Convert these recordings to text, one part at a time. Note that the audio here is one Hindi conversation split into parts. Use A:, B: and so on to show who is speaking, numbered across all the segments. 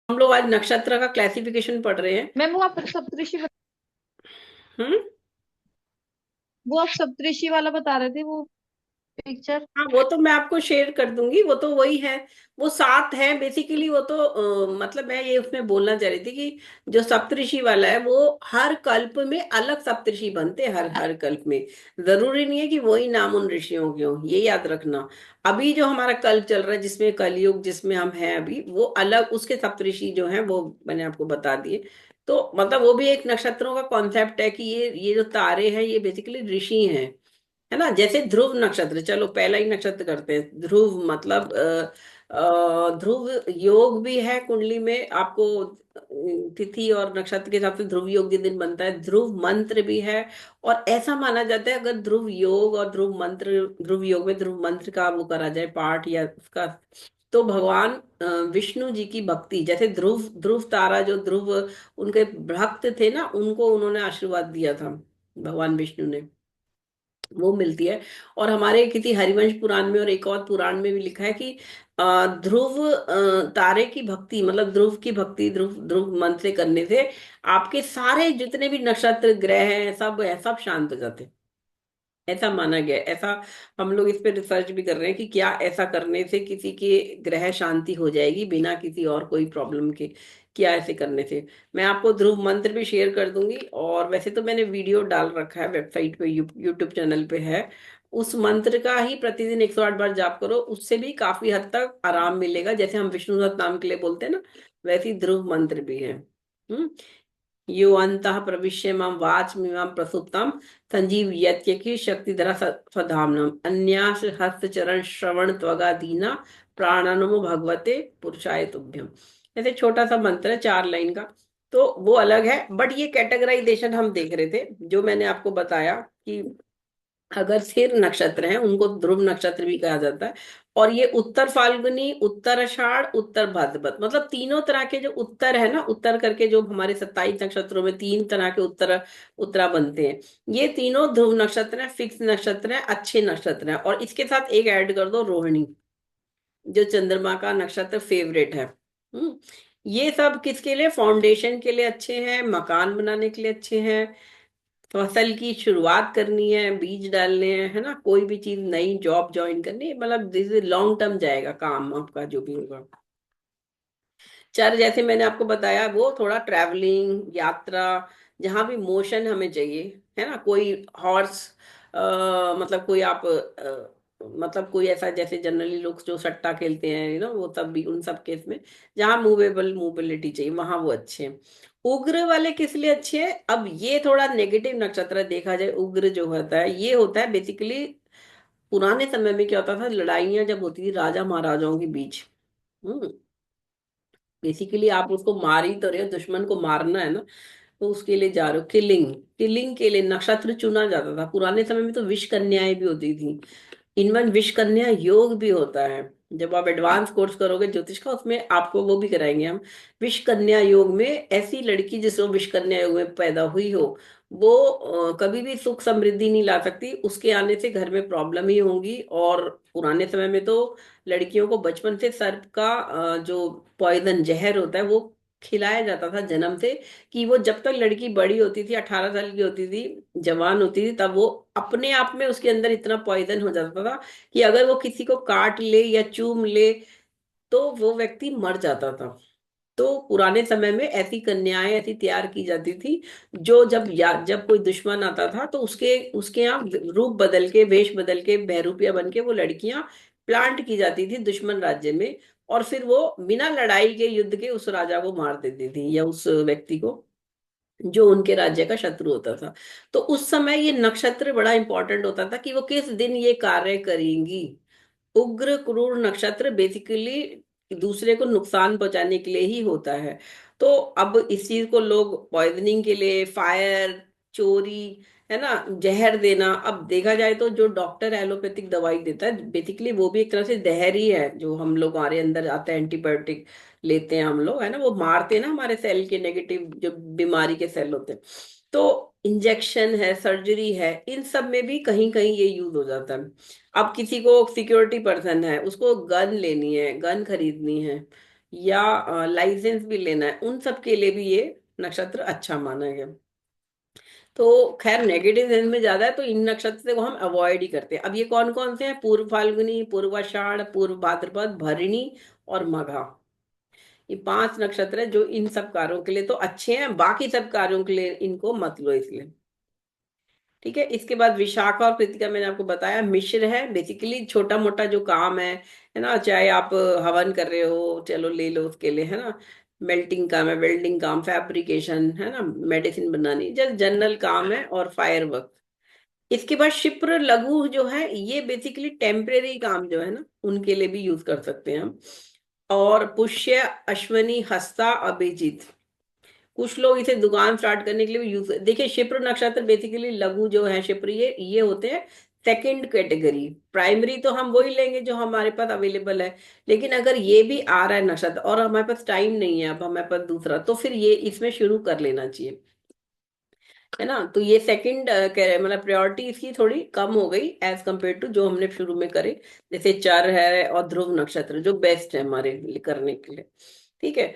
A: हम लोग आज नक्षत्र का क्लासिफिकेशन पढ़ रहे हैं।
B: मैम वो आप सप्तऋषि
A: हम्म।
B: वो आप सप्तऋषि वाला बता रहे थे वो पिक्चर।
A: हाँ, वो तो मैं आपको शेयर कर दूंगी। वो तो वही है। वो सात है बेसिकली। वो तो मतलब मैं ये उसमें बोलना चाह रही थी कि जो सप्तऋषि वाला है वो हर कल्प में अलग सप्तऋषि बनते हैं। हर हर कल्प में जरूरी नहीं है कि वही नाम उन ऋषियों के हो, ये याद रखना। अभी जो हमारा कल्प चल रहा है जिसमें कलयुग जिसमें हम हैं अभी, वो अलग उसके सप्तऋषि जो हैं वो मैंने आपको बता दिए। तो मतलब वो भी एक नक्षत्रों का कॉन्सेप्ट है कि ये जो तारे हैं ये बेसिकली ऋषि हैं। है ना। जैसे ध्रुव नक्षत्र, चलो पहला ही नक्षत्र करते हैं। ध्रुव मतलब ध्रुव योग भी है कुंडली में आपको। तिथि और नक्षत्र के हिसाब से ध्रुव योग के दिन बनता है। ध्रुव मंत्र भी है। और ऐसा माना जाता है अगर ध्रुव योग और ध्रुव मंत्र, ध्रुव योग में ध्रुव मंत्र का वो करा जाए पाठ या उसका, तो भगवान विष्णु जी की भक्ति, जैसे ध्रुव ध्रुव तारा जो ध्रुव उनके भक्त थे ना, उनको उन्होंने आशीर्वाद दिया था भगवान विष्णु ने, वो मिलती है। और हमारे किसी हरिवंश पुराण में और एक और पुराण में भी लिखा है कि ध्रुव तारे की भक्ति मतलब ध्रुव की भक्ति, ध्रुव ध्रुव मंत्र से करने से आपके सारे जितने भी नक्षत्र ग्रह हैं सब शांत हो जाते हैं। ऐसा माना गया है। ऐसा हम लोग इस पे रिसर्च भी कर रहे हैं कि क्या ऐसा करने से किसी के ग्रह शांति हो जाएगी बिना किसी और कोई प्रॉब्लम के। क्या ऐसे करने से। मैं आपको ध्रुव मंत्र भी शेयर कर दूंगी। और वैसे तो मैंने वीडियो डाल रखा है वेबसाइट पे, यूट्यूब चैनल पे है। उस मंत्र का ही प्रतिदिन 108 बार जाप करो, उससे भी काफी हद तक आराम मिलेगा। जैसे हम विष्णु सहस्त्र नाम के लिए बोलते हैं ना, वैसे ही ध्रुव मंत्र भी है। यो अंतः प्रविश्य मां वाचमिमां प्रसुप्तां संजीवयत्यखिल शक्तिधरा स्वधाम्नम अन्यास हस्त चरण श्रवण त्वगा दीना प्राणानमो भगवते पुरुषाय तुभ्यम। ऐसे छोटा सा मंत्र है 4 लाइन का। तो वो अलग है, बट ये कैटेगराइजेशन हम देख रहे थे जो मैंने आपको बताया कि अगर सिर नक्षत्र हैं उनको ध्रुव नक्षत्र भी कहा जाता है। और ये उत्तर फाल्गुनी, उत्तर आषाढ़, उत्तर भाद्रपद, मतलब तीनों तरह के जो उत्तर है ना, उत्तर करके जो हमारे 27 नक्षत्रों में 3 तरह के उत्तर उत्तरा बनते हैं। ये तीनों ध्रुव नक्षत्र हैं, फिक्स नक्षत्र हैं, अच्छे नक्षत्र हैं। और इसके साथ एक ऐड कर दो रोहिणी, जो चंद्रमा का नक्षत्र फेवरेट है। हम्म। ये सब किसके लिए, फाउंडेशन के लिए अच्छे हैं, मकान बनाने के लिए अच्छे हैं, फसल की शुरुआत करनी है, बीज डालने हैं, है ना, कोई भी चीज नई जॉब ज्वाइन करनी है, मतलब दिस इज लॉन्ग टर्म जाएगा काम आपका जो भी होगा। चर जैसे मैंने आपको बताया वो थोड़ा ट्रैवलिंग यात्रा, जहां भी मोशन हमें चाहिए, है ना। कोई हॉर्स, मतलब कोई आप मतलब कोई ऐसा जैसे जनरली लोग जो सट्टा खेलते हैं वो सब भी उन सब केस में जहां मूवेबल मोबिलिटी चाहिए वहां वो अच्छे हैं। उग्र वाले किस लिए अच्छे हैं, अब ये थोड़ा नेगेटिव नक्षत्र है देखा जाए। उग्र जो होता है ये होता है बेसिकली, पुराने समय में क्या होता था, लड़ाइयाँ जब होती थी राजा महाराजाओं के बीच, बेसिकली आप उसको मार ही तो रहे हो, दुश्मन को मारना है ना, तो उसके लिए जा रहे हो। किलिंग, किलिंग के लिए नक्षत्र चुना जाता था पुराने समय में। तो विष कन्याएं भी होती थी, इनवन विष कन्या योग भी होता है। जब आप एडवांस कोर्स करोगे ज्योतिष का उसमें आपको वो भी कराएंगे हम। विष कन्या योग में ऐसी लड़की जिसको विष कन्या योग में पैदा हुई हो, वो कभी भी सुख समृद्धि नहीं ला सकती, उसके आने से घर में प्रॉब्लम ही होंगी। और पुराने समय में तो लड़कियों को बचपन से सर्प का जो पॉइजन जहर होता है वो खिलाया जाता था जन्म से, कि वो जब तक लड़की बड़ी होती थी, 18 साल की होती थी, जवान होती थी, तब वो अपने आप में उसके अंदर इतना पॉइजन हो जाता था कि अगर वो किसी को काट ले या चूम ले तो वो व्यक्ति मर जाता था। तो पुराने समय में ऐसी कन्याएं ऐसी तैयार की जाती थी, जो जब कोई दुश्मन आता था तो उसके उसके यहाँ रूप बदल के, वेश बदल के, बहरूपिया बन के वो लड़कियां प्लांट की जाती थी दुश्मन राज्य में। और फिर वो बिना लड़ाई के, युद्ध के, उस राजा को मार देती थी या उस व्यक्ति को जो उनके राज्य का शत्रु होता था। तो उस समय ये नक्षत्र बड़ा इंपॉर्टेंट होता था कि वो किस दिन ये कार्य करेंगी। उग्र क्रूर नक्षत्र बेसिकली दूसरे को नुकसान पहुंचाने के लिए ही होता है। तो अब इस चीज को लोग पॉइजनिंग के लिए, फायर, चोरी, है ना, जहर देना, अब देखा जाए तो जो डॉक्टर एलोपैथिक दवाई देता है बेसिकली वो भी एक तरह से जहर ही है। जो हम लोग हमारे अंदर आता है एंटीबायोटिक लेते हैं हम लोग, है ना, वो मारते हैं ना हमारे सेल के, नेगेटिव जो बीमारी के सेल होते हैं। तो इंजेक्शन है, सर्जरी है, इन सब में भी कहीं कहीं ये यूज हो जाता है। अब किसी को सिक्योरिटी पर्सन है, उसको गन लेनी है, गन खरीदनी है, या लाइसेंस भी लेना है, उन सब के लिए भी ये नक्षत्र अच्छा माना गया। तो खैर नेगेटिव सेंस में ज्यादा है, तो इन नक्षत्र को हम अवॉइड ही करते हैं। अब ये कौन कौन से हैं? पूर्व फाल्गुनी, पूर्वाषाढ़, पूर्व भाद्रपद, भरणी और मघा। ये 5 नक्षत्र है जो इन सब कार्यों के लिए तो अच्छे हैं, बाकी सब कार्यों के लिए इनको मत लो इसलिए। ठीक है। इसके बाद विशाखा और कृतिका मैंने आपको बताया मिश्र है, बेसिकली छोटा मोटा जो काम है ना, चाहे आप हवन कर रहे हो, चलो ले लो उसके लिए, है ना। मेल्टिंग काम है, वेल्डिंग काम, फैब्रिकेशन, है ना, मेडिसिन बनानी, जस्ट जनरल काम है, और फायर वर्क। इसके बाद क्षिप्र लघु जो है, ये बेसिकली टेम्परेरी काम जो है ना, उनके लिए भी यूज कर सकते हैं हम। और पुष्य, अश्वनी, हस्ता, अभिजीत, कुछ लोग इसे दुकान स्टार्ट करने के लिए भी यूज, देखिए शिप्र नक्षत्र बेसिकली लघु जो है शिप्र, ये होते हैं सेकंड कैटेगरी। प्राइमरी तो हम वही लेंगे जो हमारे पास अवेलेबल है, लेकिन अगर ये भी आ रहा है नक्षत्र और हमारे पास टाइम नहीं है, अब हमारे पास दूसरा, तो फिर ये इसमें शुरू कर लेना चाहिए, है ना। तो ये सेकंड मतलब प्रायोरिटी इसकी थोड़ी कम हो गई एज कंपेयर टू जो हमने शुरू में करे, जैसे चर है और ध्रुव नक्षत्र जो बेस्ट है हमारे लिए करने के लिए। ठीक है।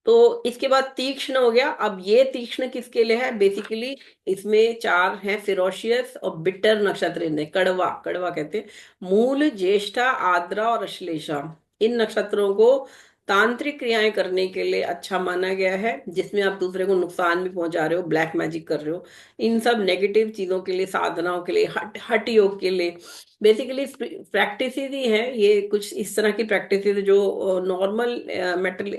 A: तो इसके बाद तीक्ष्ण हो गया। अब ये तीक्ष्ण किसके लिए है? बेसिकली इसमें 4 हैं, फिरोशियस और बिटर नक्षत्र इनमें, कड़वा, कड़वा कहते हैं। मूल, ज्येष्ठा, आद्रा और अश्लेषा, इन नक्षत्रों को तांत्रिक क्रियाएं करने के लिए अच्छा माना गया है, जिसमें आप दूसरे को नुकसान भी पहुंचा रहे हो, ब्लैक मैजिक कर रहे हो, इन सब नेगेटिव चीजों के लिए, साधनाओं के लिए, हठ योग के लिए, बेसिकली प्रैक्टिस ही है ये, कुछ इस तरह की प्रैक्टिस जो नॉर्मल मेटल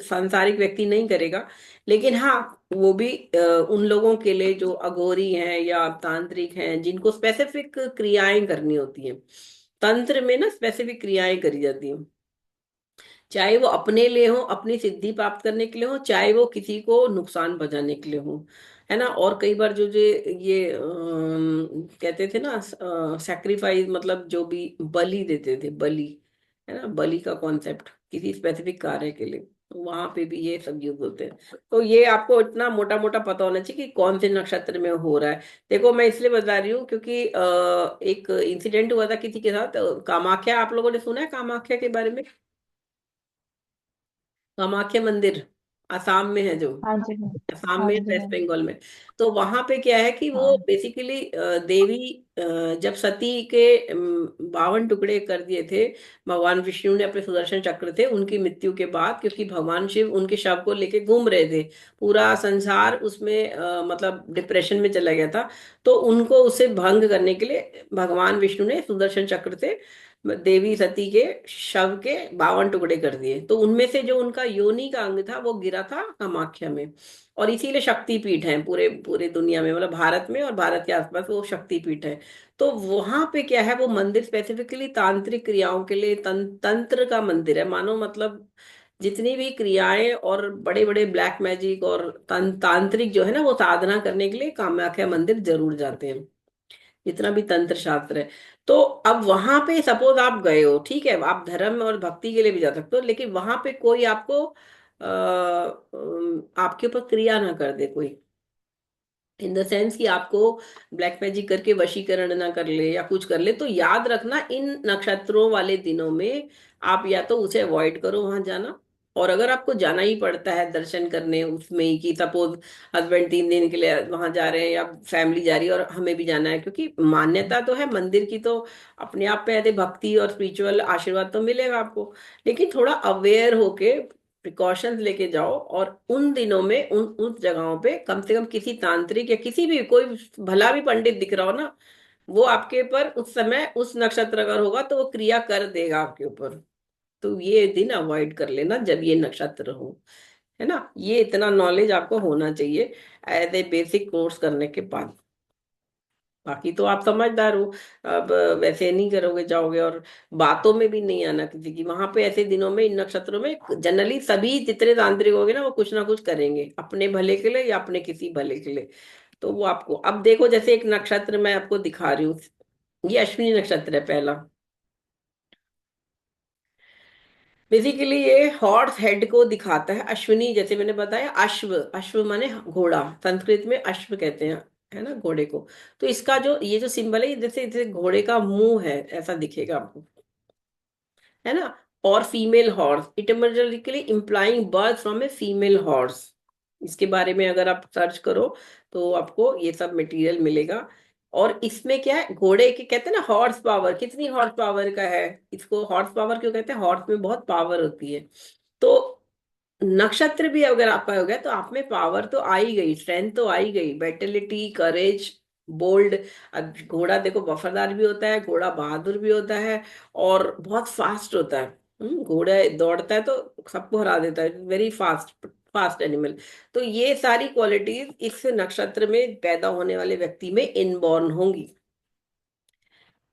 A: सांसारिक व्यक्ति नहीं करेगा। लेकिन हाँ, वो भी उन लोगों के लिए जो अघोरी हैं या तांत्रिक हैं, जिनको स्पेसिफिक क्रियाएं करनी होती हैं, तंत्र में ना स्पेसिफिक क्रियाएं करी जाती हैं, चाहे वो अपने लिए हो, अपनी सिद्धि प्राप्त करने के लिए हो, चाहे वो किसी को नुकसान पहुंचाने के लिए हो, है ना। और कई बार जो जो ये कहते थे ना, सैक्रिफाइस, मतलब जो भी बलि देते थे, बलि, है ना, बलि का कॉन्सेप्ट किसी स्पेसिफिक कार्य के लिए, तो वहां पे भी ये सब यूज होते हैं। तो ये आपको इतना मोटा मोटा पता होना चाहिए कि कौन से नक्षत्र में हो रहा है। देखो मैं इसलिए बता रही हूँ क्योंकि एक इंसिडेंट हुआ था किसी के साथ, कामाख्या, आप लोगों ने सुना है कामाख्या के बारे में? कामाख्या मंदिर आसाम में है जो,
B: हाँ जी हाँ।
A: असम
B: हाँ
A: में,
B: जी
A: वेस्ट
B: हाँ जी।
A: बंगाल में। तो वहां पे क्या है कि वो
B: हाँ
A: बेसिकली देवी, जब सती के 52 टुकड़े कर दिए थे भगवान विष्णु ने, अपने सुदर्शन चक्र थे, उनकी मृत्यु के बाद, क्योंकि भगवान शिव उनके शव को लेके घूम रहे थे, पूरा संसार उसमें मतलब डिप्रेशन में चला गया था। तो उनको उसे भंग करने के लिए भगवान विष्णु ने सुदर्शन चक्र से देवी सती के शव के 52 टुकड़े कर दिए। तो उनमें से जो उनका योनि का अंग था वो गिरा था कामाख्या में, और इसीलिए शक्तिपीठ है पूरे पूरे दुनिया में, मतलब भारत में और भारत के आसपास वो शक्तिपीठ है। तो वहां पे क्या है, वो मंदिर स्पेसिफिकली तांत्रिक क्रियाओं के लिए, तंत्र का मंदिर है मानो, मतलब जितनी भी क्रियाएं और बड़े बड़े ब्लैक मैजिक और तांत्रिक जो है ना, वो साधना करने के लिए कामाख्या मंदिर जरूर जाते हैं, जितना भी तंत्र शास्त्र है। तो अब वहां पे सपोज आप गए हो, ठीक है, आप धर्म और भक्ति के लिए भी जा सकते हो, लेकिन वहां पे कोई आपको आपके ऊपर क्रिया ना कर दे कोई, इन द सेंस कि आपको ब्लैक मैजिक करके वशीकरण ना कर ले या कुछ कर ले, तो याद रखना इन नक्षत्रों वाले दिनों में आप या तो उसे अवॉइड करो वहां जाना। और अगर आपको जाना ही पड़ता है दर्शन करने उसमें ही, कि सपोज हस्बैंड 3 दिन के लिए वहां जा रहे हैं या फैमिली जा रही है और हमें भी जाना है, क्योंकि मान्यता तो है मंदिर की, तो अपने आप पे यदि भक्ति और स्पिरिचुअल आशीर्वाद तो मिलेगा आपको, लेकिन थोड़ा अवेयर होके प्रिकॉशंस लेके जाओ। और उन दिनों में उस जगहों पे कम से कम किसी तांत्रिक या किसी भी कोई भला भी पंडित दिख रहा हो ना, वो आपके ऊपर उस समय, उस नक्षत्र अगर होगा तो वो क्रिया कर देगा आपके ऊपर। तो ये दिन अवॉइड कर लेना जब ये नक्षत्र हो, है ना। ये इतना नॉलेज आपको होना चाहिए एज ए बेसिक कोर्स करने के बाद। बाकी तो आप समझदार हो, अब वैसे नहीं करोगे जाओगे, और बातों में भी नहीं आना किसी की। वहां पे ऐसे दिनों में इन नक्षत्रों में जनरली सभी जितने तांत्रिक होंगे ना, वो कुछ ना कुछ करेंगे अपने भले के लिए या अपने किसी भले के लिए। तो वो आपको, अब देखो जैसे एक नक्षत्र मैं आपको दिखा रही हूँ, ये अश्विनी नक्षत्र है पहला। बेसिकली ये हॉर्स हेड को दिखाता है, अश्विनी जैसे मैंने बताया, अश्व, अश्व माने घोड़ा, संस्कृत में अश्व कहते हैं, है ना, घोड़े को। तो इसका जो ये जो सिंबल है, ये जैसे जैसे घोड़े का मुंह है ऐसा दिखेगा आपको, है ना। और female horse, etymologically implying birth from a female horse. इसके बारे में अगर आप सर्च करो तो आपको ये सब मटेरियल मिलेगा। और इसमें क्या है, घोड़े के कहते हैं ना हॉर्स पावर, कितनी हॉर्स पावर का है, इसको हॉर्स पावर क्यों कहते हैं, हॉर्स में बहुत पावर होती है। तो नक्षत्र भी अगर आपका हो गया तो आप में पावर तो आ ही गई, स्ट्रेंथ तो आ ही गई, वाइटलिटी, करेज, बोल्ड। अब घोड़ा देखो वफादार भी होता है, घोड़ा बहादुर भी होता है, और बहुत फास्ट होता है। घोड़ा दौड़ता है तो सबको हरा देता है, वेरी फास्ट, फास्ट एनिमल। तो ये सारी क्वालिटीज इस नक्षत्र में पैदा होने वाले व्यक्ति में इनबॉर्न होंगी,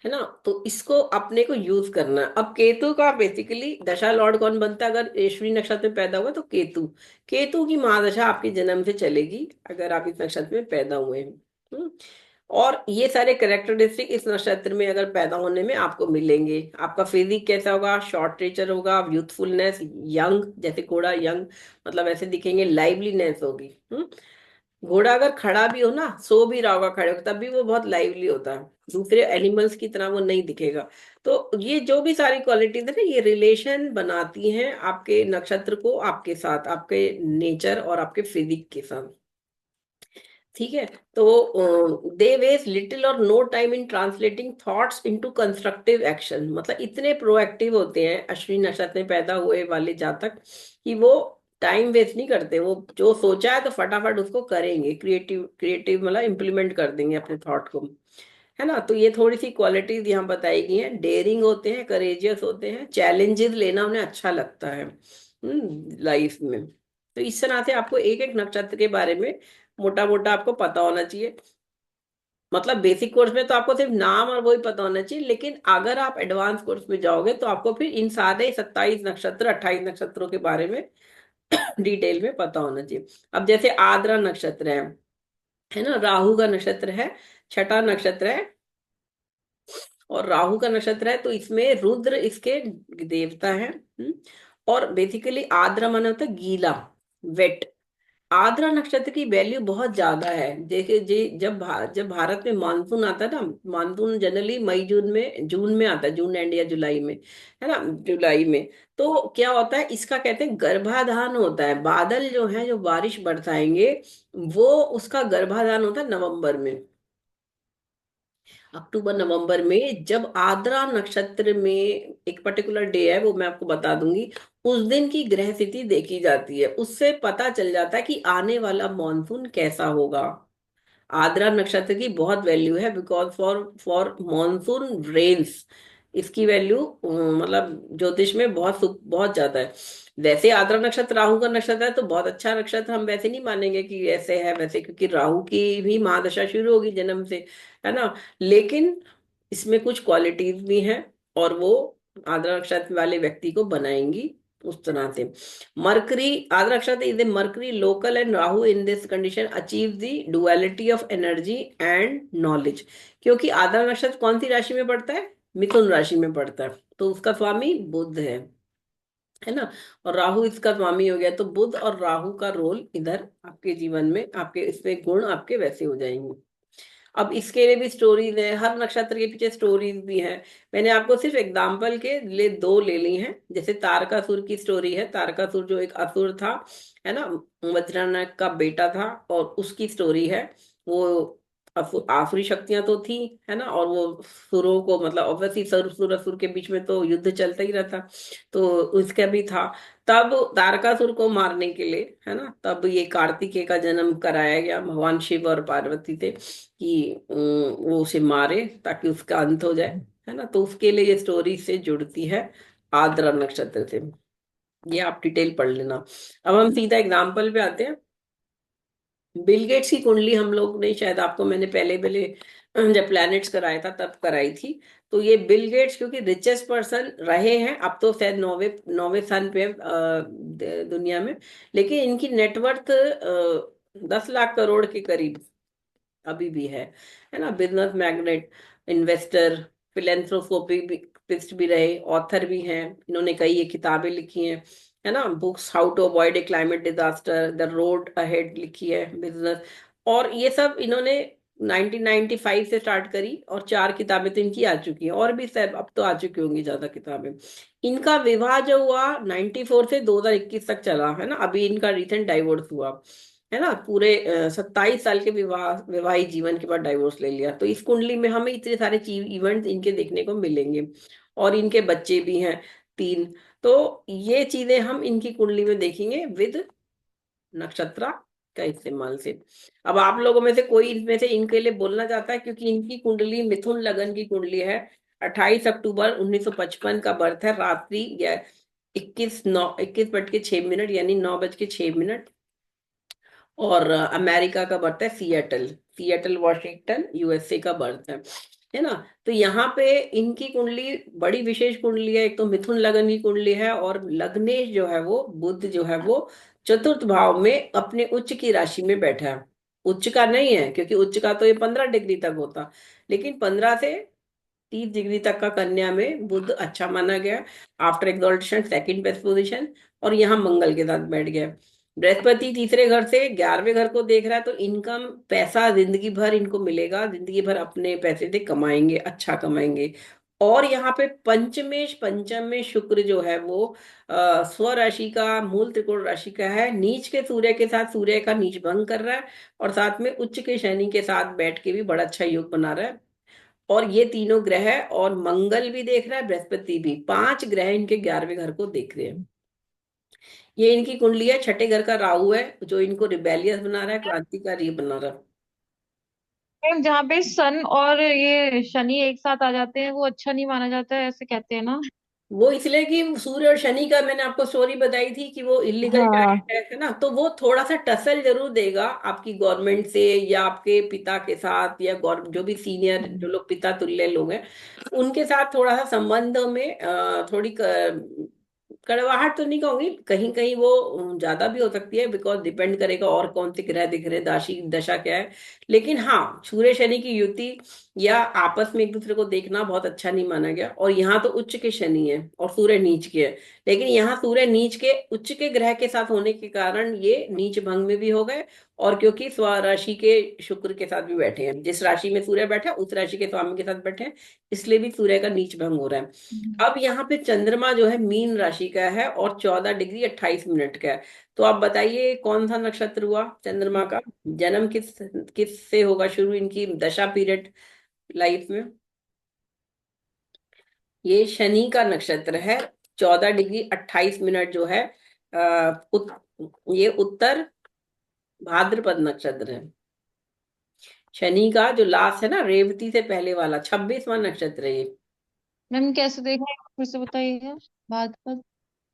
A: है ना। तो इसको अपने को यूज करना है। अब केतु का बेसिकली दशा लॉर्ड कौन बनता है, अगर अश्विनी नक्षत्र में पैदा हुआ तो केतु। केतु की महादशा आपके जन्म से चलेगी अगर आप इस नक्षत्र में पैदा हुए हैं। और ये सारे करेक्टरिस्टिक इस नक्षत्र में अगर पैदा होने में आपको मिलेंगे। आपका फिजिक कैसा होगा, शॉर्ट स्टेचर होगा, यूथफुलनेस, यंग, जैसे घोड़ा यंग मतलब ऐसे दिखेंगे, लाइवलीनेस होगी। घोड़ा अगर खड़ा भी हो ना, सो भी रहा होगा खड़े होकर, तब भी वो बहुत लाइवली होता है, दूसरे एनिमल्स की तरह वो नहीं दिखेगा। तो ये जो भी सारी क्वालिटीज है ना, ये रिलेशन बनाती हैं आपके नक्षत्र को आपके साथ, आपके नेचर और आपके फिजिक के साथ। ठीक है। तो they waste little or no time in translating thoughts into constructive action, मतलब इतने प्रोएक्टिव होते हैं अश्विनी नक्षत्र में पैदा हुए वाले जातक कि वो टाइम वेस्ट नहीं करते, वो जो सोचा है तो फटाफट उसको करेंगे, क्रिएटिव क्रिएटिव मतलब इम्प्लीमेंट कर देंगे अपने थॉट को, है ना। तो ये थोड़ी सी क्वालिटीज यहाँ बताई गई हैं। डेयरिंग होते हैं, करेजियस होते हैं, चैलेंजेस लेना उन्हें अच्छा लगता है लाइफ में। तो इस तरह से आपको एक एक नक्षत्र के बारे में मोटा मोटा आपको पता होना चाहिए। मतलब बेसिक कोर्स में तो आपको सिर्फ नाम और वही पता होना चाहिए, लेकिन अगर आप एडवांस कोर्स में जाओगे तो आपको फिर इन सारे 27 नक्षत्र, 28 नक्षत्रों के बारे में डिटेल में पता होना चाहिए। अब जैसे आद्रा नक्षत्र है ना, राहु का नक्षत्र है, छठा नक्षत्र है, और राहु का नक्षत्र है, तो इसमें रुद्र इसके देवता है। और बेसिकली आद्रा माने होता है गीला, वेट। आद्रा नक्षत्र की वैल्यू बहुत ज्यादा है। देखिए जी, जब भारत में मानसून आता है ना, मानसून जनरली मई जून में आता है, जून एंड या जुलाई में, है ना, जुलाई में। तो क्या होता है, इसका कहते हैं गर्भाधान होता है, बादल जो है जो बारिश बरसाएंगे वो उसका गर्भाधान होता है नवंबर में, अक्टूबर नवंबर में। जब आद्रा नक्षत्र में एक पर्टिकुलर डे है, वो मैं आपको बता दूंगी, उस दिन की ग्रह स्थिति देखी जाती है, उससे पता चल जाता है कि आने वाला मॉनसून कैसा होगा। आद्रा नक्षत्र की बहुत वैल्यू है, because for for monsoon rains, इसकी वैल्यू मतलब ज्योतिष में बहुत ज्यादा है। वैसे आद्रा नक्षत्र राहु का नक्षत्र है तो बहुत अच्छा नक्षत्र, हम वैसे नहीं मानेंगे कि ऐसे है वैसे, क्योंकि राहु की भी महादशा शुरू होगी जन्म से, है ना। लेकिन इसमें कुछ क्वालिटीज भी हैं, और वो आद्रा नक्षत्र वाले व्यक्ति को बनाएंगी उस तरह से। मरकरी, आद्रा नक्षत्र is a mercury local and Rahu in this condition achieve the duality of energy and knowledge. क्योंकि आद्रा नक्षत्र कौन सी राशि में पड़ता है, मिथुन राशि में पड़ता है, तो उसका स्वामी बुध है ना। और राहु इसका स्वामी हो गया, तो बुध और राहु का रोल इधर आपके जीवन में, आपके इसमें गुण आपके वैसे हो जाएंगे। अब इसके लिए भी स्टोरीज है, हर नक्षत्र के पीछे स्टोरीज भी हैं। मैंने आपको सिर्फ एग्जाम्पल के लिए दो ले ली हैं। जैसे तारकासुर की स्टोरी है, तारकासुर जो एक असुर था, है ना, वज्रनख का बेटा था, और उसकी स्टोरी है। वो आसुरी शक्तियां तो थी, है ना, और वो सुरों को मतलब ऑब्वियसली सुर असुर के बीच में तो युद्ध चलता ही रहता, तो उसका भी था। तब तारकासुर को मारने के लिए, है ना, तब ये कार्तिकेय का जन्म कराया गया भगवान शिव और पार्वती से कि वो उसे मारे ताकि उसका अंत हो जाए, है ना। तो उसके लिए ये स्टोरी से जुड़ती है आद्रा नक्षत्र से। ये आप डिटेल पढ़ लेना। अब हम सीधा एग्जाम्पल पे आते हैं। बिल गेट्स की कुंडली हम लोग ने शायद आपको मैंने पहले पहले जब प्लैनेट्स कराया था तब कराई थी। तो ये बिल गेट्स क्योंकि रिचेस्ट पर्सन रहे हैं, अब तो शायद नौवे नौवे स्थान पे है दुनिया में, लेकिन इनकी नेटवर्थ 10 लाख करोड़ के करीब अभी भी है ना। बिजनेस मैग्नेट, इन्वेस्टर, फिलेंथ्रोपोपी भी रहे, ऑथर भी हैं, इन्होंने कई ये किताबें लिखी हैं, है ना। Books how to avoid a climate disaster, the road ahead लिखी है, बिजनेस, और ये सब इन्होंने 1995 से स्टार्ट करी, और 4 किताबें तो इनकी आ चुकी हैं, और भी शायद अब तो आ चुकी होंगी ज्यादा किताबें। इनका विवाह जो हुआ 94 से 2021 तक चला है ना, अभी इनका रिसेंट डाइवोर्स हुआ है ना, पूरे 27 साल के वैवाहिक जीवन के बाद डाइवोर्स ले लिया। तो इस कुंडली में हमें इतने सारे इवेंट्स इनके देखने को मिलेंगे, और इनके बच्चे भी हैं 3। तो ये चीजें हम इनकी कुंडली में देखेंगे विद नक्षत्र का इस्तेमाल से। अब आप लोगों में से कोई इनमें से इनके लिए बोलना चाहता है, क्योंकि इनकी कुंडली मिथुन लगन की कुंडली है। 28 अक्टूबर 1955 का बर्थ है, रात्रि या 21:06 यानी 9:06। और अमेरिका का बर्थ है, सिएटल, सिएटल वॉशिंगटन यूएसए का बर्थ है ना। तो यहाँ पे इनकी कुंडली बड़ी विशेष कुंडली है। एक तो मिथुन लगन की कुंडली है, और लग्नेश जो है वो बुध जो है वो चतुर्थ भाव में अपने उच्च की राशि में बैठा है। उच्च का नहीं है, क्योंकि उच्च का तो ये 15 डिग्री तक होता, लेकिन 15 से 30 डिग्री तक का कन्या में बुध अच्छा माना गया। After exaltation second best position, और यहाँ मंगल के साथ बैठ गया। बृहस्पति तीसरे घर से 11वें घर को देख रहा है, तो इनकम पैसा जिंदगी भर इनको मिलेगा, जिंदगी भर अपने पैसे से कमाएंगे, अच्छा कमाएंगे। और यहाँ पे पंचमेश पंचम में शुक्र जो है वो स्व राशि का, मूल त्रिकोण राशि का है, नीच के सूर्य के साथ सूर्य का नीच भंग कर रहा है, और साथ में उच्च के शनि के साथ बैठ के भी बड़ा अच्छा योग बना रहा है। और ये तीनों ग्रह, और मंगल भी देख रहा है, बृहस्पति भी, 5 ग्रह इनके 11वें घर को देख रहे हैं। ये इनकी कुंडली है। छठे घर का राहु है, जो इनको रिबेलियस बना रहा है, क्रांतिकारी बना रहा है।
B: मैम जहाँ पे सन और ये शनि एक साथ आ जाते हैं वो अच्छा नहीं माना जाता है, ऐसे कहते हैं ना।
A: वो इसलिए कि सूर्य और शनि का मैंने आपको स्टोरी बताई थी कि वो इलीगल
B: हाँ।
A: जाइंट है ना, तो वो थोड़ा सा टसल जरूर देगा आपकी गवर्नमेंट से, या आपके पिता के साथ, या जो भी सीनियर जो लोग पिता तुल्य लोग हैं उनके साथ थोड़ा सा संबंध में थोड़ी कड़वाहट तो नहीं कहूंगी, कहीं कहीं वो ज्यादा भी हो सकती है, बिकॉज डिपेंड करेगा और कौन से ग्रह दिख रहे हैं, दाशी दशा क्या है। लेकिन हाँ, सूर्य शनि की युति या आपस में एक दूसरे को देखना बहुत अच्छा नहीं माना गया। और यहाँ तो उच्च के शनि है और सूर्य नीच के है, लेकिन यहाँ सूर्य नीच के उच्च के ग्रह के साथ होने के कारण ये नीच भंग में भी हो गए। और क्योंकि स्वराशि के शुक्र के साथ भी बैठे हैं, जिस राशि में सूर्य बैठा है उस राशि के स्वामी के साथ बैठे हैं, इसलिए भी सूर्य का नीच भंग हो रहा है। अब यहाँ पे चंद्रमा जो है मीन राशि का है, और 14 डिग्री 28 मिनट का है। तो आप बताइए कौन सा नक्षत्र हुआ चंद्रमा का, जन्म किस किस से होगा शुरू इनकी दशा पीरियड लाइफ में। ये शनि का नक्षत्र है। 14 डिग्री 28 मिनट जो है ये उत्तर भाद्रपद नक्षत्र है। शनि का जो लास्ट है ना, रेवती से पहले वाला 26वां नक्षत्र है ये।
B: मैम कैसे देखा, फिर से बताइएगा बात पर।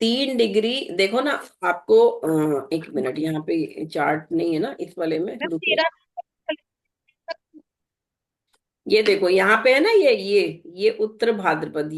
A: 3 डिग्री देखो ना आपको, 1 मिनट, यहाँ पे चार्ट नहीं है ना इस वाले में,
B: मैम
A: रुको।
B: 13।
A: ये देखो यहाँ पे है ना, ये उत्तर भाद्रपद,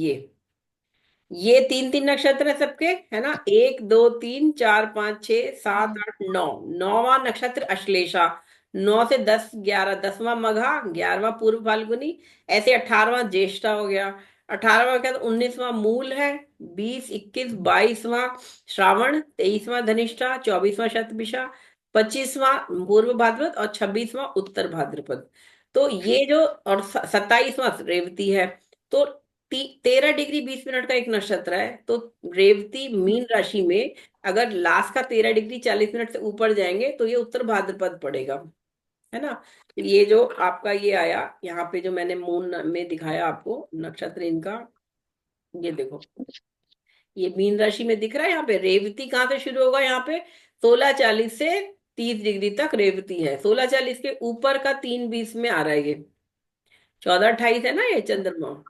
A: ये 3 3 नक्षत्र है सबके, है ना, 1 2 3 4 5 6 7 8 9, नौवां नक्षत्र अश्लेषा, 9 से 10 11, 10वां मघा, 11वां पूर्व फाल्गुनी, ऐसे 18वां ज्येष्ठा हो गया, 18वां क्या, 19वां मूल है, 20 21 22वां श्रावण, 23वां धनिष्ठा, 24वां शतभिषा, 25वां पूर्व भाद्रपद, और 26वां उत्तर भाद्रपद। तो ये जो, और 27वां रेवती है। तो 13 डिग्री 20 मिनट का एक नक्षत्र है। तो रेवती मीन राशि में अगर लास्ट का 13 डिग्री 40 मिनट से ऊपर जाएंगे तो ये उत्तर भाद्रपद पड़ेगा, है ना। तो ये जो आपका ये आया यहाँ पे, जो मैंने मून में दिखाया आपको नक्षत्र इनका, ये देखो, ये मीन राशि में दिख रहा है। यहाँ पे रेवती कहाँ से शुरू होगा, यहाँ पे 16:40 से 30 डिग्री तक रेवती है, 16:40 के ऊपर का 3:20 में आ रहा है ये। 14:28 है ना ये चंद्रमा।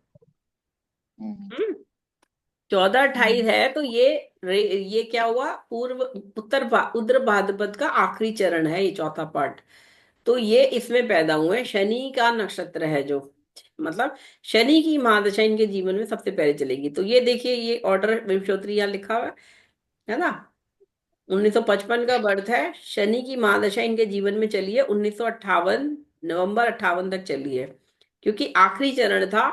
B: हम्म।
A: 14:28 है, तो ये क्या हुआ, पूर्व उत्तर भाद्रपद का आखिरी चरण है, ये चौथा पार्ट। तो ये इसमें पैदा हुए हैं। शनि का नक्षत्र है जो, मतलब शनि की महादशा इनके जीवन में सबसे पहले चलेगी। तो ये देखिए, ये ऑर्डर विंशोत्तरी यहाँ लिखा हुआ है ना। 1955 का बर्थ है, शनि की महादशा इनके जीवन में चली है 1958, नवंबर 58 तक चली है, क्योंकि आखिरी चरण था।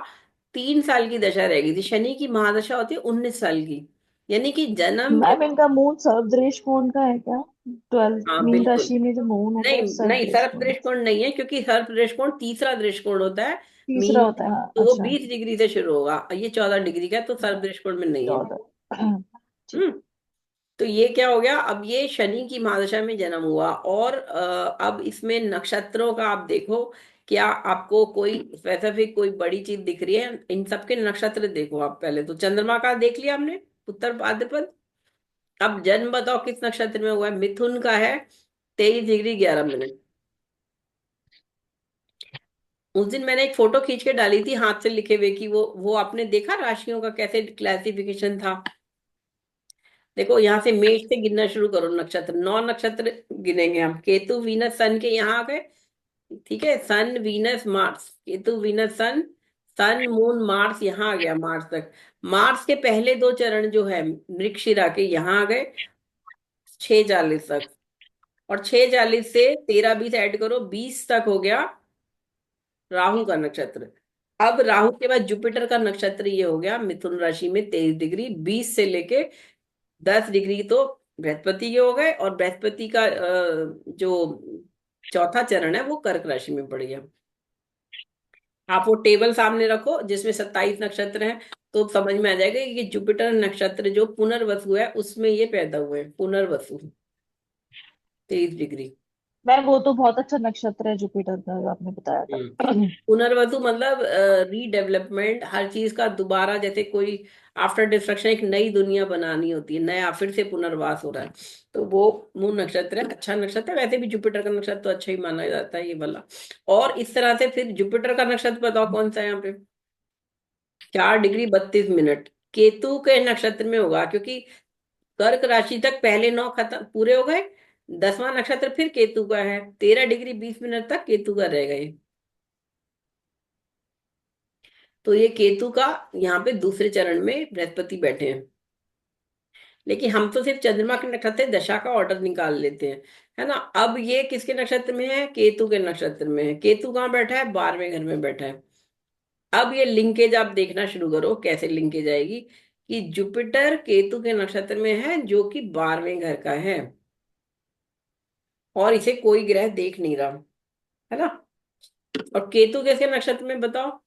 A: 3 साल की दशा रह गई थी। शनि की महादशा होती है 19 साल की, यानी कि जन्म के,
B: मैम इनका मूल सर्वदृश कोण का है क्या? ट्वेल्थ
A: हाँ
B: मीन
A: बिल्कुल।
B: राशि में जो मून होता
A: नहीं
B: है सर्प
A: नहीं, सर्प
B: दृष्टिकोण।
A: दृष्टिकोण नहीं है, क्योंकि सर्प दृष्टिकोण तीसरा दृष्टिकोण होता है
B: तीसरा
A: मीन।
B: होता है, हाँ,
A: तो वो
B: अच्छा।
A: 20 डिग्री से शुरू होगा, ये 14 डिग्री का है, तो सर्प दृष्टिकोण में नहीं है।
B: 14। ठीक।
A: हम्म। तो ये क्या हो गया, अब ये शनि की महादशा में जन्म हुआ, और अब इसमें नक्षत्रों का आप देखो, क्या आपको कोई स्पेसिफिक कोई बड़ी चीज दिख रही है? इन सबके नक्षत्र देखो आप, पहले तो चंद्रमा का देख लिया हमने, उत्तर भाद्रपद। अब जन्म बताओ किस नक्षत्र में हुआ है? मिथुन का है, 23 डिग्री 11 मिनट। उस दिन मैंने एक फोटो खींच के डाली थी हाथ से लिखे हुए की, वो आपने देखा राशियों का कैसे क्लासिफिकेशन था? देखो यहाँ से मेष से गिनना शुरू करो, नक्षत्र 9 नक्षत्र गिनेंगे हम। केतु वीनस सन के यहाँ आ गए, ठीक है, सन वीनस मार्स, केतु वीनस सन, सन मून मार्स यहाँ आ गया, मार्स तक। मार्स के पहले दो चरण जो है मृगशिरा के, यहाँ आ गए 6:40 तक। और 6:40 से 13-20 ऐड करो, 20 तक हो गया राहु का नक्षत्र। अब राहु के बाद जुपिटर का नक्षत्र ये हो गया मिथुन राशि में 23 डिग्री, 20 से लेके 10 डिग्री तो बृहस्पति के हो गए, और बृहस्पति का जो चौथा चरण है वो कर्क राशि में पड़ गया। आप वो टेबल सामने रखो जिसमें 27 नक्षत्र हैं, तो समझ में आ जाएगा कि जुपिटर नक्षत्र जो पुनर्वसु है उसमें ये पैदा हुए हैं, पुनर्वसु 23 डिग्री।
B: मैम वो तो बहुत अच्छा नक्षत्र है जुपिटर का, जो आपने बताया था।
A: हम्म। पुनर्वसु मतलब रीडेवलपमेंट, हर चीज का दोबारा, जैसे कोई आफ्टर डिस्ट्रक्शन एक नई दुनिया बनानी होती है, नया फिर से पुनर्वास हो रहा है, तो वो मूल नक्षत्र है, अच्छा नक्षत्र है। वैसे भी जुपिटर का नक्षत्र तो अच्छा ही माना जाता है ये वाला। और इस तरह से फिर जुपिटर का नक्षत्र बताओ कौन सा है यहाँ पे? 4:32 मिनट केतु के नक्षत्र में होगा, क्योंकि कर्क राशि तक पहले 9 खत्म पूरे हो गए, 10वां नक्षत्र फिर केतु का है, 13:20 मिनट तक केतु का रहेगा ये। तो ये केतु का यहाँ पे दूसरे चरण में बृहस्पति बैठे हैं। लेकिन हम तो सिर्फ चंद्रमा के नक्षत्र दशा का ऑर्डर निकाल लेते हैं, है ना। अब ये किसके नक्षत्र में है? केतु के नक्षत्र में है। केतु कहाँ बैठा है? 12वें घर में बैठा है। अब ये लिंकेज आप देखना शुरू करो, कैसे लिंकेज आएगी, कि जुपिटर केतु के नक्षत्र में है जो कि 12वें घर का है, और इसे कोई ग्रह देख नहीं रहा, है ना। और केतु किसके नक्षत्र में बताओ?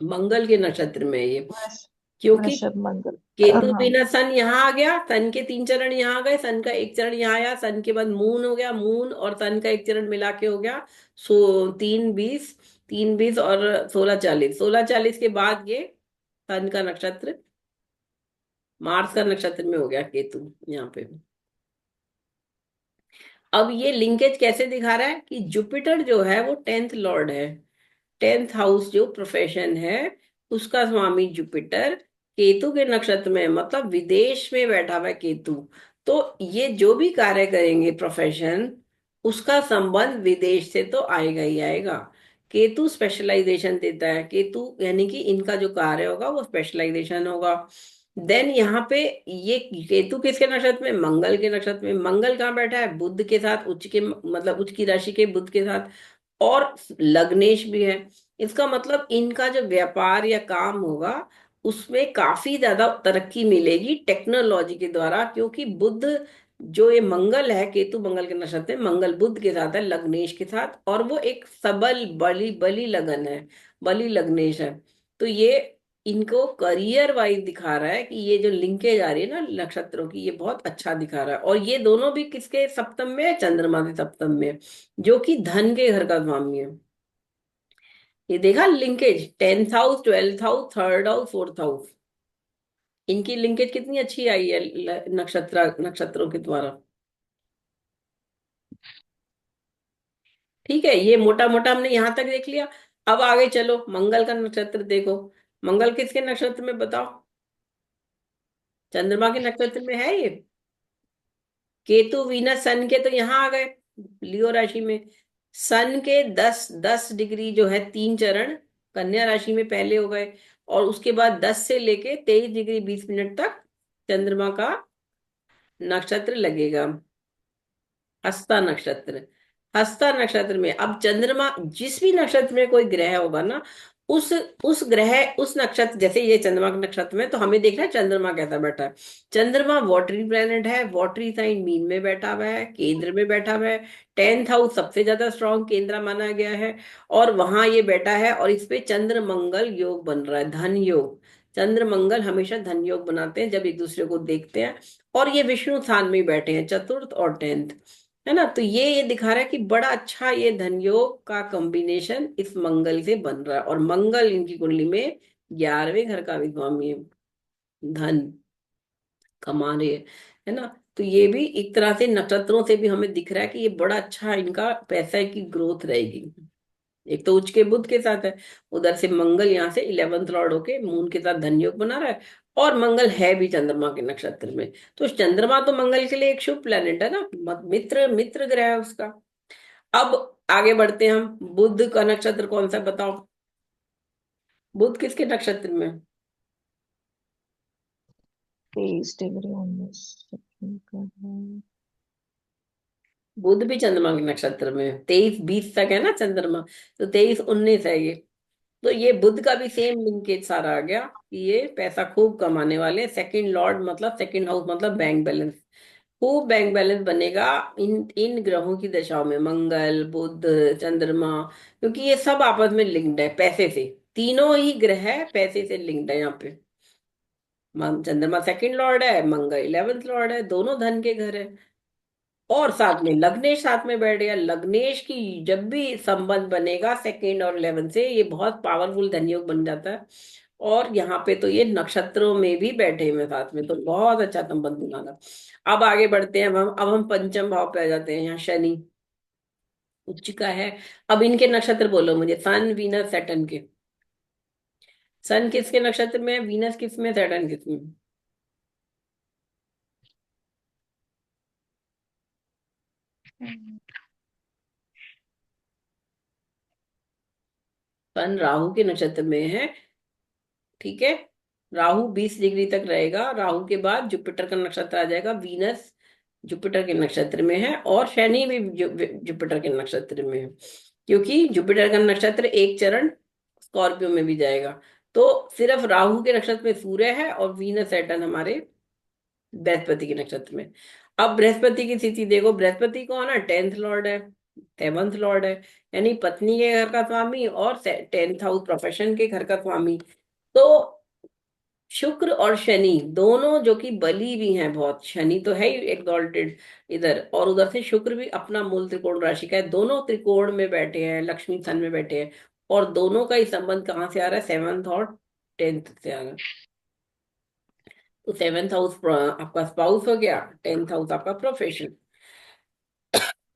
A: मंगल के नक्षत्र में है ये। क्योंकि
B: वृषभ मंगल।
A: केतु
B: हाँ।
A: बिना सन यहाँ आ गया, सन के 3 चरण यहाँ आ गए, सन का एक चरण यहाँ आया, सन के बाद मून हो गया, मून और सन का एक चरण मिला के हो गया 3:20, 3:20 और 16:40, 16:40 के बाद ये सन का नक्षत्र मार्स का नक्षत्र में हो गया केतु यहाँ पे। अब ये लिंकेज कैसे दिखा रहा है कि जुपिटर जो है वो 10th लॉर्ड है, 10th हाउस जो प्रोफेशन है उसका स्वामी जुपिटर केतु के नक्षत्र में है, मतलब विदेश में बैठा हुआ है केतु। तो ये जो भी कार्य करेंगे प्रोफेशन, उसका संबंध विदेश से तो आएगा ही आएगा। केतु स्पेशलाइजेशन देता है, केतु यानी कि इनका जो कार्य होगा वो स्पेशलाइजेशन होगा। देन यहाँ पे ये केतु किसके नक्षत्र में? मंगल के नक्षत्र में। मंगल कहाँ बैठा है? बुध के साथ, उच्च के मतलब उच्च की राशि के बुध के साथ, और लग्नेश भी है। इसका मतलब इनका जो व्यापार या काम होगा उसमें काफी ज्यादा तरक्की मिलेगी टेक्नोलॉजी के द्वारा, क्योंकि बुध जो ये मंगल है, केतु मंगल के नक्षत्र में, मंगल बुध के साथ है, लग्नेश के साथ, और वो एक सबल बली बली लगन है, बली लग्नेश है। तो ये इनको करियर वाइज दिखा रहा है कि ये जो लिंकेज आ रही है ना नक्षत्रों की, ये बहुत अच्छा दिखा रहा है। और ये दोनों भी किसके सप्तम में है? चंद्रमा के सप्तम में है, जो कि धन के घर का स्वामी है। ये देखा linkage, 10th house, 12th house, 3rd house, 4th house, इनकी लिंकेज कितनी अच्छी आई है नक्षत्रों के द्वारा। ठीक है, ये मोटा मोटा हमने यहां तक देख लिया। अब आगे चलो, मंगल का नक्षत्र देखो। मंगल किसके नक्षत्र में बताओ? चंद्रमा के नक्षत्र में है ये। केतु वीनस सन के तो यहाँ आ गए लियो राशि में। सन के 10-10 डिग्री जो है 3 चरण कन्या राशि में पहले हो गए, और उसके बाद 10 से लेके 23:20 मिनट तक चंद्रमा का नक्षत्र लगेगा, हस्ता नक्षत्र। हस्ता नक्षत्र में अब चंद्रमा, जिस भी नक्षत्र में कोई ग्रह होगा ना, उस उस ग्रह, उस नक्षत्र, जैसे ये चंद्रमा के नक्षत्र में, तो हमें देखना है चंद्रमा कैसा बैठा है। चंद्रमा वाटरी प्लेनेट है, वाटरी साइन मीन में बैठा हुआ है, केंद्र में बैठा हुआ है। 10th हाउस सबसे ज्यादा स्ट्रांग केंद्र माना गया है, और वहां ये बैठा है, और इस पे चंद्र मंगल योग बन रहा है, धन योग। चंद्र मंगल हमेशा धन योग बनाते हैं जब एक दूसरे को देखते हैं। और ये विष्णु स्थान में ही बैठे हैं, चतुर्थ और 10th, है ना। तो ये दिखा रहा है कि बड़ा अच्छा ये धन योग का कॉम्बिनेशन इस मंगल से बन रहा है, और मंगल इनकी कुंडली में 11वें घर का विद्वामी है, धन कमा रहे हैं, है ना। तो ये भी एक तरह से नक्षत्रों से भी हमें दिख रहा है कि ये बड़ा अच्छा इनका पैसा की ग्रोथ रहेगी। एक तो उच्च के बुध के साथ है, उधर से मंगल यहाँ से 11th लॉर्ड होके मून के साथ धन योग बना रहा है, और मंगल है भी चंद्रमा के नक्षत्र में। तो चंद्रमा तो मंगल के लिए एक शुभ प्लेनेट है ना, मित्र मित्र ग्रह है उसका। अब आगे बढ़ते हैं हम, बुध का नक्षत्र कौन सा बताओ, बुध किसके नक्षत्र में है?
B: 23 डिग्री 19 सेकंड का है।
A: बुध भी चंद्रमा के नक्षत्र में है, 23-20 तक है ना चंद्रमा, तो 23-19 है ये। तो ये बुध का भी सेम लिंकेज सारा आ गया कि ये पैसा खूब कमाने वाले, सेकंड लॉर्ड मतलब सेकंड हाउस मतलब बैंक बैलेंस, खूब बैंक बैलेंस बनेगा इन इन ग्रहों की दशाओं में, मंगल बुध चंद्रमा, क्योंकि ये सब आपस में लिंक्ड है पैसे से। तीनों ही ग्रह पैसे से लिंक्ड है यहाँ पे। चंद्रमा सेकंड लॉर्ड है, मंगल 11th लॉर्ड है, दोनों धन के घर है। और साथ में लग्नेश साथ में बैठ गया, लग्नेश की जब भी संबंध बनेगा सेकंड और 11 से, ये बहुत पावरफुल धनयोग बन जाता है। और यहाँ पे तो ये नक्षत्रों में भी बैठे हुए साथ में, तो बहुत अच्छा संबंध बनाना। अब आगे बढ़ते हैं, अब हम पंचम भाव पे आ जाते हैं, यहाँ शनि उच्च का है। अब इनके नक्षत्र बोलो मुझे, सन वीनस सैटर्न के। सन किसके नक्षत्र में है, वीनस किस में, सैटर्न किस में? सन राहु के नक्षत्र में है, ठीक है। राहु 20 डिग्री तक रहेगा, राहु के बाद जुपिटर का नक्षत्र आ जाएगा, वीनस जुपिटर के नक्षत्र में है, और शनि भी जुपिटर के नक्षत्र में है, क्योंकि जुपिटर का नक्षत्र एक चरण स्कॉर्पियो में भी जाएगा। तो सिर्फ राहु के नक्षत्र में सूर्य है, और वीनस सैटर्न हमारे बृहस्पति के नक्षत्र में। अब बृहस्पति की स्थिति देखो, बृहस्पति कौन है, 10th लॉर्ड है, 7th लॉर्ड है, यानी पत्नी के घर का स्वामी, और 10th हाउस प्रोफेशन के घर का स्वामी। तो शुक्र और शनि दोनों जो कि बली भी हैं बहुत, शनि तो है ही एक्सॉल्टेड इधर, और उधर से शुक्र भी अपना मूल त्रिकोण राशि का है, दोनों त्रिकोण में बैठे हैं, लक्ष्मी स्थान में बैठे हैं। और दोनों का ही संबंध कहाँ से आ रहा है, 7th और 10th से आ रहा है। तो 7th हाउस आपका स्पाउस हो गया, 10th हाउस आपका प्रोफेशन।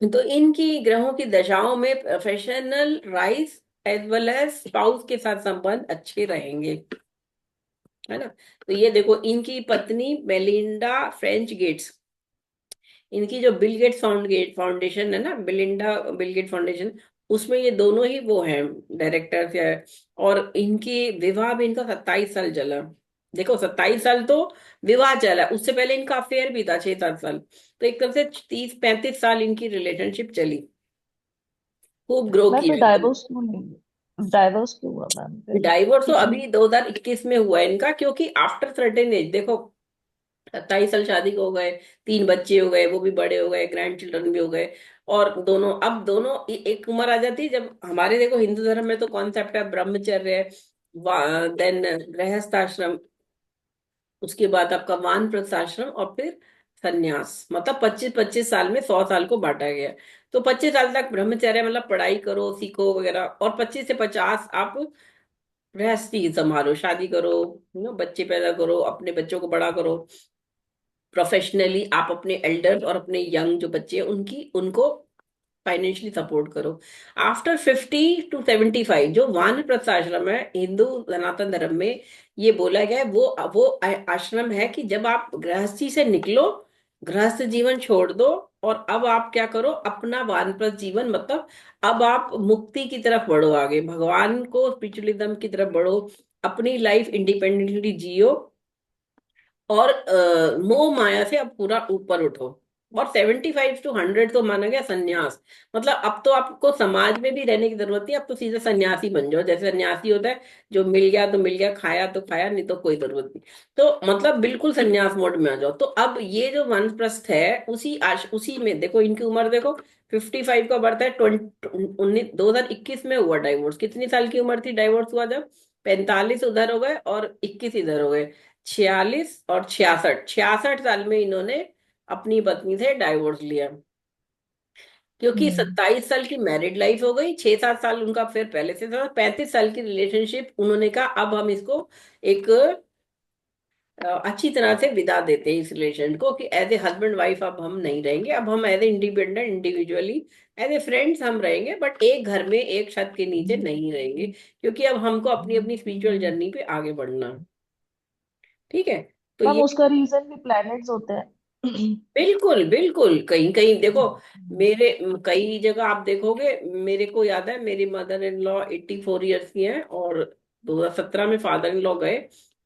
A: तो इनकी ग्रहों की दशाओं में professional rise as well as spouse के साथ संबंध अच्छे रहेंगे, है ना। तो ये देखो, इनकी पत्नी मेलिंडा फ्रेंच गेट्स, इनकी जो बिल गेट्स फाउंडेशन है ना, बिलिंडा बिल गेट फाउंडेशन, उसमें ये दोनों ही वो हैं, डायरेक्टर है। और इनकी विवाह भी इनका 27 साल चला। देखो 27 साल तो विवाह चला, उससे पहले इनका अफेयर भी था 6-7 साल। तो एक तरह से 30-35 साल इनकी रिलेशनशिप चली, खूब ग्रो
B: मैं
A: किया
B: तो
A: एकदम।
B: डाइवोर्स क्यों नहीं, डाइवोर्स क्यों हुआ मैम फिर?
A: डाइवोर्स तो
B: कुछ नहीं।
A: अभी 2021 में हुआ है इनका, क्योंकि आफ्टर सर्टेन एज देखो, 27 साल शादी को हो गए, 3 बच्चे हो गए, वो भी बड़े हो गए, ग्रैंड चिल्ड्रन भी हो गए। और दोनों, अब दोनों एक उम्र आ जाती है जब, हमारे देखो हिंदू धर्म में तो कॉन्सेप्ट है ब्रह्मचर्य, देन गृहस्थ आश्रम, उसके बाद आपका वानप्रस्थ आश्रम, और फिर संन्यास, मतलब 25-25 साल में 100 साल को बांटा गया है। तो 25 साल तक ब्रह्मचर्य मतलब पढ़ाई करो सीखो वगैरह, और 25 से 50 आप गृहस्थी संभालो, शादी करो, बच्चे पैदा करो, अपने बच्चों को बड़ा करो, प्रोफेशनली आप अपने एल्डर्स और अपने यंग जो बच्चे हैं उनकी उनको फाइनेंशियली सपोर्ट करो। आफ्टर 50 to 75 जो वानप्रस्थ आश्रम है हिंदू सनातन धर्म में, ये बोला गया है, वो आश्रम है कि जब आप गृहस्थी से निकलो, गृहस्थ जीवन छोड़ दो, और अब आप क्या करो, अपना वानप्रस्थ जीवन, मतलब अब आप मुक्ति की तरफ बढ़ो, आगे भगवान को स्पिरिचुअलिज्म की तरफ बढ़ो, अपनी लाइफ इंडिपेंडेंटली जियो, और मोह माया से अब पूरा ऊपर उठो। और 75 to 100 तो माना गया संन्यास। मतलब अब तो आपको समाज में भी रहने की जरूरत नहीं, अब तो सीधे सन्यासी बन जाओ, जैसे सन्यासी होता है, जो मिल गया तो मिल गया, खाया तो खाया, नहीं तो कोई जरूरत नहीं। तो मतलब बिल्कुल सन्यास मोड में आ जाओ। तो अब ये जो वानप्रस्थ है, उसी में देखो, इनकी उम्र देखो, 55 का बर्थ है, 2021 में हुआ डाइवोर्स। कितनी साल की उम्र थी डाइवोर्स हुआ जब? 45 उधर हो गए और 21 इधर हो गए, 46 और 66, 66 साल में इन्होंने अपनी पत्नी से डाइवोर्स लिया। क्योंकि
B: हम्म।
A: 27 साल की मैरिड लाइफ हो गई, 6-7 साल उनका फिर पहले से था, 35 साल की रिलेशनशिप, उन्होंने कहा अब हम इसको एक अच्छी तरह से विदा देते हैं इस रिलेशन को, कि एज ए हस्बैंड वाइफ अब हम नहीं रहेंगे, अब हम as a independent individually as a friends हम रहेंगे, बट एक घर में एक छत के नीचे नहीं रहेंगे, क्योंकि अब हमको अपनी अपनी स्पिरिचुअल जर्नी पे आगे बढ़ना है। ठीक है। तो
B: मैम
A: ये
B: उसका रीजन भी प्लैनेट्स होते हैं।
A: बिल्कुल बिल्कुल, कहीं कहीं देखो, मेरे कई जगह आप देखोगे, मेरे को याद है मेरी मदर इन लॉ 84 ईयर्स की हैं, और 2017 में फादर इन लॉ गए,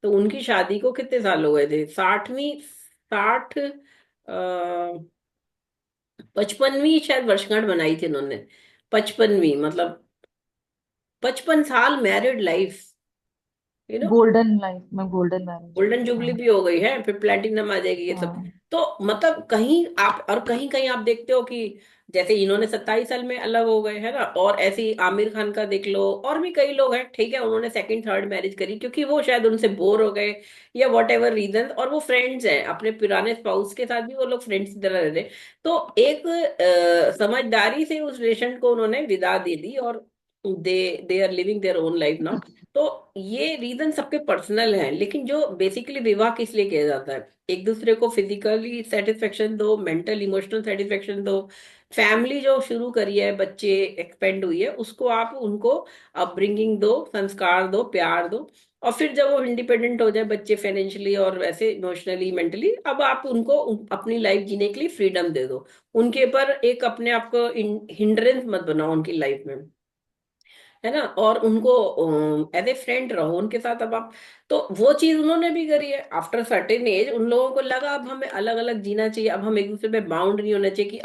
A: तो उनकी शादी को कितने साल हो गए थे, 60 55वीं शायद वर्षगांठ बनाई थी उन्होंने, 55वीं, मतलब 55 साल married life, you know.
B: Golden life में गोल्डन मैरिज
A: गोल्डन
B: होती है,
A: जुबली
B: हाँ।
A: भी हो गई है, फिर प्लेटिनम आ जाएगी, ये सब।
B: हाँ।
A: तो मतलब कहीं आप, और कहीं कहीं आप देखते हो कि जैसे इन्होंने 27 साल में अलग हो गए है ना, और ऐसे ही आमिर खान का देख लो, और भी कई लोग हैं, ठीक है, उन्होंने सेकंड थर्ड मैरिज करी क्योंकि वो शायद उनसे बोर हो गए, या वॉट एवर रीजन, और वो फ्रेंड्स हैं, अपने पुराने स्पाउस के साथ भी वो लोग फ्रेंड्स की तरह रह रहे। तो एक समझदारी से उस रिलेशन को उन्होंने विदा दे दी, और they they are living their own life now. तो ये रीजन सबके पर्सनल हैं, लेकिन जो बेसिकली विवाह किस लिए किया जाता है, एक दूसरे को फिजिकली सेटिस्फेक्शन दो, मेंटल इमोशनल सेटिस्फेक्शन दो, फैमिली जो शुरू करी है, बच्चे एक्सपेंड हुई है, उसको आप उनको अपब्रिंगिंग दो, संस्कार दो, प्यार दो, और फिर जब वो इंडिपेंडेंट हो जाए बच्चे, फाइनेंशियली और वैसे इमोशनली मेंटली, अब आप उनको अपनी लाइफ जीने के लिए फ्रीडम दे दो। उनके ऊपर एक अपने आप को हिंड्रेंस मत बनाओ उनकी लाइफ में, है ना, और उनको एज ए फ्रेंड रहो उनके साथ। अब आप, तो वो चीज उन्होंने भी करी है। आफ्टर सर्टेन एज उन लोगों को लगा अब हमें अलग अलग जीना चाहिए, अब हम एक दूसरे पे बाउंड नहीं होना चाहिए कि